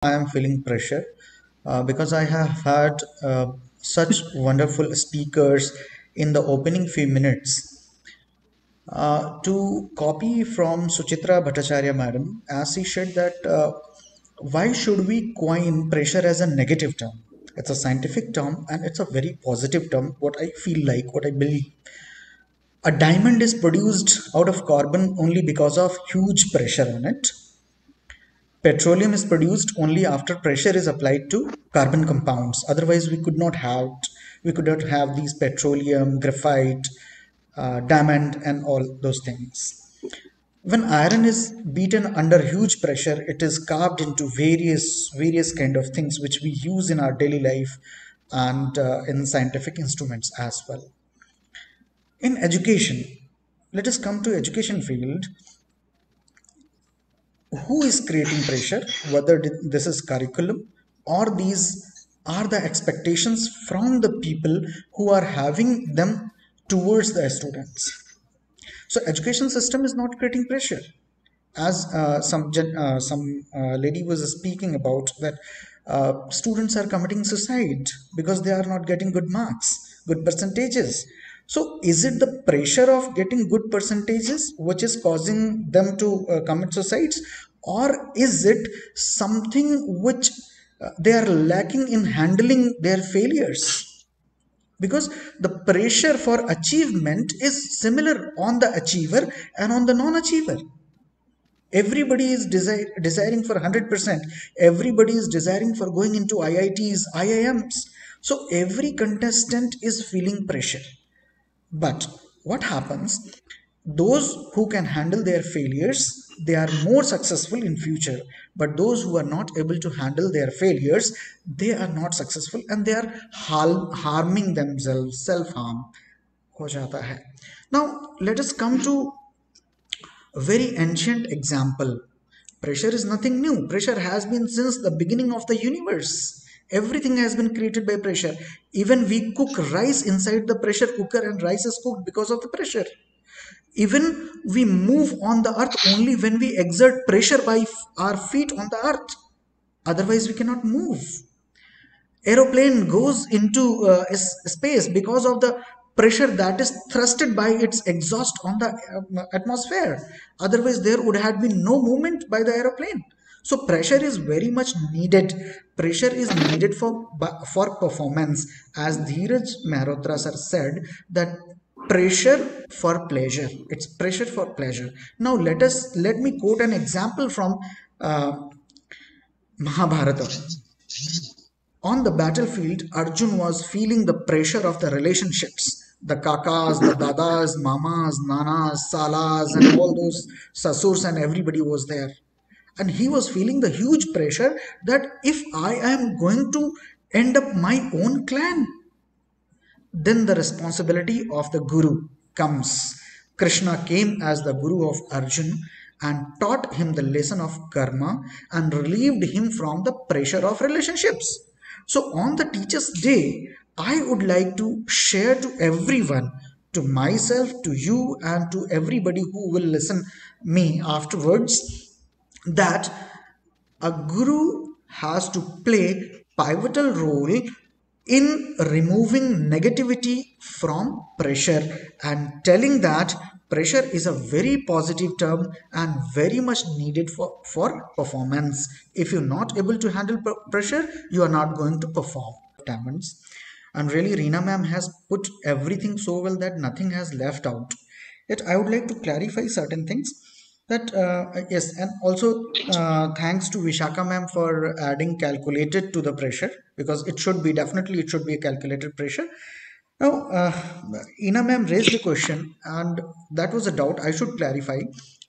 I am feeling pressure because I have had such wonderful speakers in the opening few minutes. To copy from Suchitra Bhattacharya madam, as she said that why should we coin pressure as a negative term? It's a scientific term and it's a very positive term, what I feel like, what I believe. A diamond is produced out of carbon only because of huge pressure on it. Petroleum is produced only after pressure is applied to carbon compounds. Otherwise, we could not have these petroleum, graphite, diamond, and all those things. When iron is beaten under huge pressure, it is carved into various kind of things which we use in our daily life and in scientific instruments as well. In education, let us come to education field. Who is creating pressure, whether this is curriculum or these are the expectations from the people who are having them towards the students. So education system is not creating pressure, as some lady was speaking about that students are committing suicide because they are not getting good marks, good percentages. So is it the pressure of getting good percentages which is causing them to commit suicides, or is it something which they are lacking in handling their failures? Because the pressure for achievement is similar on the achiever and on the non-achiever. Everybody is desiring for 100%. Everybody is desiring for going into IITs, IIMs. So every contestant is feeling pressure. But what happens, those who can handle their failures, they are more successful in future. But those who are not able to handle their failures, they are not successful and they are harming themselves. Self harm हो जाता है. Now let us come to a very ancient example. Pressure is nothing new. Pressure has been since the beginning of the universe. Everything has been created by pressure. Even we cook rice inside the pressure cooker and rice is cooked because of the pressure. Even we move on the earth only when we exert pressure by our feet on the earth. Otherwise, we cannot move. Aeroplane goes into space because of the pressure that is thrusted by its exhaust on the atmosphere. Otherwise there would have been no movement by the aeroplane. So pressure is very much needed. Pressure is needed for performance, as Dheeraj Mehrotra sir said that pressure for pleasure, it's pressure for pleasure. Now let me quote an example from uh, Mahabharata. On the battlefield, Arjun was feeling the pressure of the relationships. The kakas, the dadas, mamas, nanas, salas, and all those sasurs and everybody was there. And he was feeling the huge pressure that if I am going to end up my own clan, then the responsibility of the guru comes. Krishna came as the guru of Arjun and taught him the lesson of karma and relieved him from the pressure of relationships. So on the teacher's day, I would like to share to everyone, to myself, to you, and to everybody who will listen me afterwards, that a guru has to play pivotal role in removing negativity from pressure and telling that pressure is a very positive term and very much needed for performance. If you're not able to handle pressure, you are not going to perform. Diamonds. And really, Reena ma'am has put everything so well that nothing has left out. Yet I would like to clarify certain things that yes, and also thanks to Vishaka ma'am for adding calculated to the pressure, because it should be, definitely it should be a calculated pressure. Now Ina ma'am raised a question and that was a doubt I should clarify,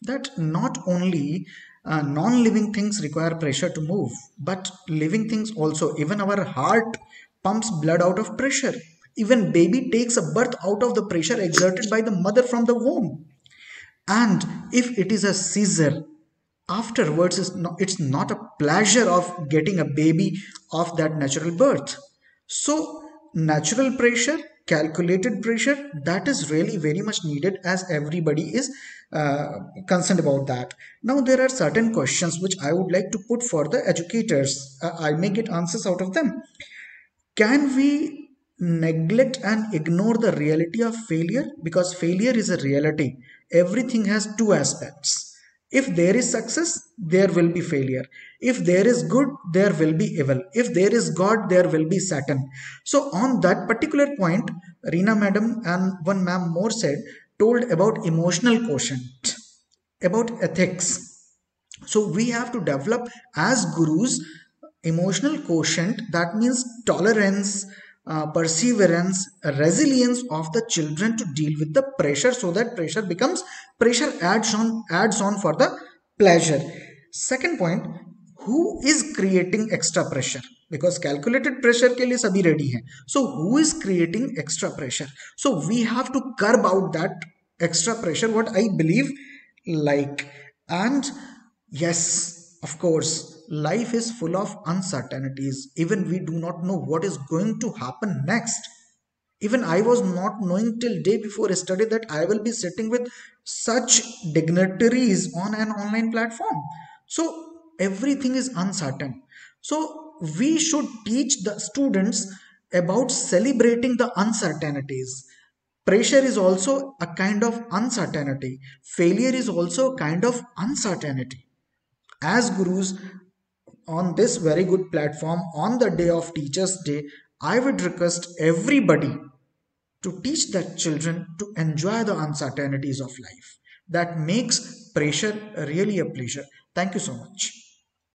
that not only non-living things require pressure to move, but living things also. Even our heart pumps blood out of pressure. Even baby takes a birth out of the pressure exerted by the mother from the womb. And if it is a seizure, afterwards it's not a pleasure of getting a baby of that natural birth. So natural pressure calculated pressure, that is really very much needed, as everybody is uh, concerned about that. Now there are certain questions which I would like to put for the educators. I may get answers out of them. Can we neglect and ignore the reality of failure? Because failure is a reality. Everything has two aspects. If there is success, there will be failure. If there is good, there will be evil. If there is God, there will be Satan. So, on that particular point, Reena madam and one ma'am more said, told about emotional quotient, about ethics. So we have to develop as gurus emotional quotient, that means tolerance, perseverance, resilience of the children to deal with the pressure, so that pressure becomes pressure adds on for the pleasure. Second point, who is creating extra pressure? Because calculated pressure के लिए सभी ready हैं. So who is creating extra pressure? So we have to curb out that extra pressure, what I believe. Like, and yes, of course, life is full of uncertainties. Even we do not know what is going to happen next. Even I was not knowing till day before yesterday that I will be sitting with such dignitaries on an online platform. So everything is uncertain. So we should teach the students about celebrating the uncertainties. Pressure is also a kind of uncertainty. Failure is also a kind of uncertainty. As gurus on this very good platform on the day of Teachers' Day, I would request everybody to teach their children to enjoy the uncertainties of life. That makes pressure really a pleasure. Thank you so much.